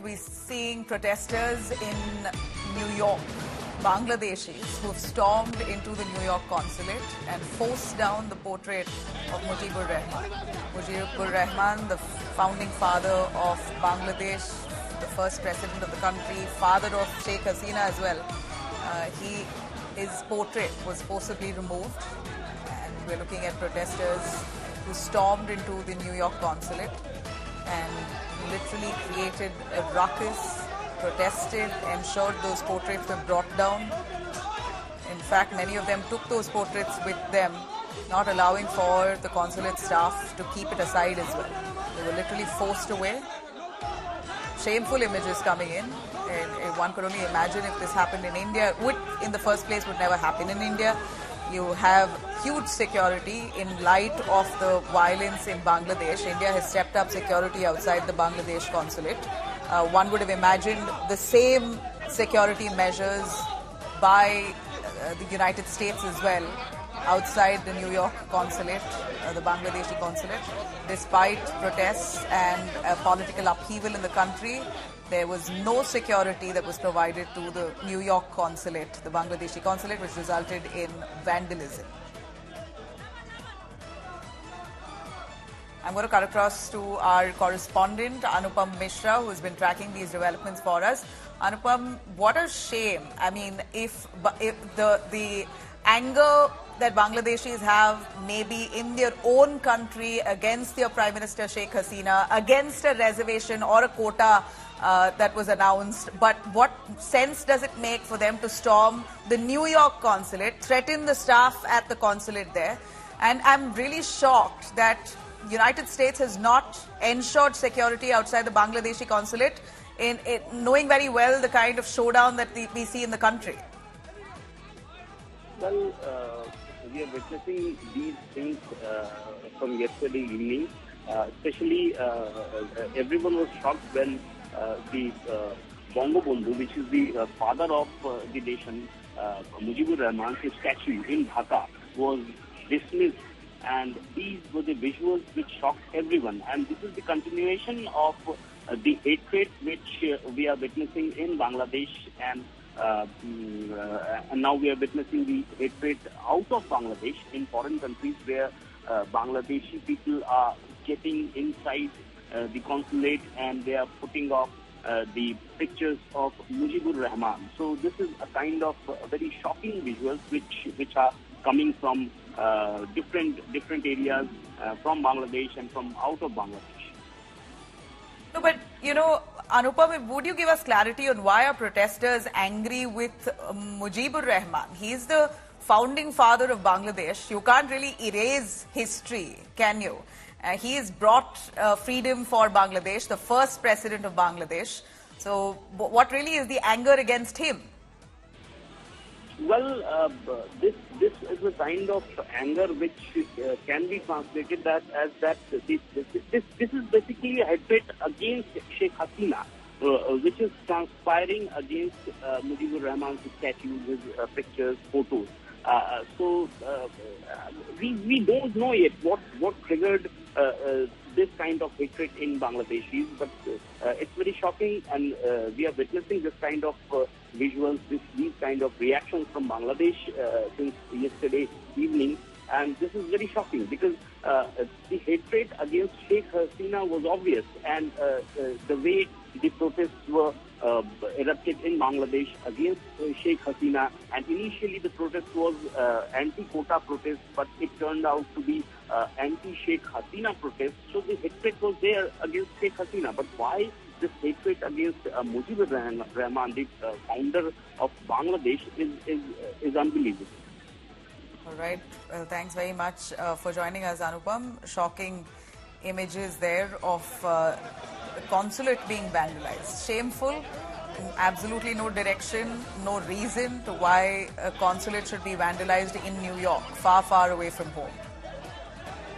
we're seeing protesters in New York, Bangladeshis, who've stormed into the New York consulate and forced down the portrait of Mujibur Rahman. Mujibur Rahman, the founding father of Bangladesh, the first president of the country, father of Sheikh Hasina as well. His portrait was forcibly removed, and we're looking at protesters who stormed into the New York consulate and literally created a ruckus, protested, ensured those portraits were brought down. In fact, many of them took those portraits with them, not allowing for the consulate staff to keep it aside as well. They were literally forced away. Shameful images coming in. And one could only imagine if this happened in India. Would, in the first place, would never happen in India. You have huge security in light of the violence in Bangladesh. India has stepped up security outside the Bangladesh consulate. One would have imagined the same security measures by the United States as well outside the New York consulate, the Bangladeshi consulate. Despite protests and political upheaval in the country, there was no security that was provided to the New York consulate, the Bangladeshi consulate, which resulted in vandalism. I'm going to cut across to our correspondent, Anupam Mishra, who has been tracking these developments for us. Anupam, what a shame. I mean, if the anger that Bangladeshis have maybe in their own country against their Prime Minister Sheikh Hasina, against a reservation or a quota that was announced, but what sense does it make for them to storm the New York consulate, threaten the staff at the consulate there? And I'm really shocked that United States has not ensured security outside the Bangladeshi consulate, in knowing very well the kind of showdown that we see in the country. Well, we are witnessing these things from yesterday evening. Especially, everyone was shocked when the Bangabandhu, which is the father of the nation, Mujibur Rahman, his statue in Dhaka was dismissed. And these were the visuals which shocked everyone. And this is the continuation of the hatred which we are witnessing in Bangladesh, and now we are witnessing the hatred out of Bangladesh in foreign countries, where Bangladeshi people are getting inside the consulate and they are putting off the pictures of Mujibur Rahman. So this is a kind of very shocking visuals which are coming from different areas from Bangladesh and from out of Bangladesh. No, but Anupam, would you give us clarity on why are protesters angry with Mujibur Rahman? He's the founding father of Bangladesh. You can't really erase history, can you? He has brought freedom for Bangladesh, the first president of Bangladesh. So what really is the anger against him? Well, this is a kind of anger which can be translated as that this is basically a hatred against Sheikh Hasina, which is transpiring against Mujibur Rahman's statues, his pictures, photos. So we don't know yet what triggered this kind of hatred in Bangladeshis, but it's very shocking, and we are witnessing this kind of visuals, these kind of reactions from Bangladesh since yesterday evening, and this is very shocking because the hatred against Sheikh Hasina was obvious, and the way the protests were erupted in Bangladesh against Sheikh Hasina, and initially the protest was anti-quota protest, but it turned out to be anti-Sheikh Hasina protest. So the hatred was there against Sheikh Hasina, but why this hatred against Mujibur Rahman, the founder of Bangladesh, is unbelievable. All right. Well, thanks very much for joining us, Anupam. Shocking images there of the consulate being vandalized. Shameful. Absolutely no direction, no reason to why a consulate should be vandalized in New York, far, far away from home.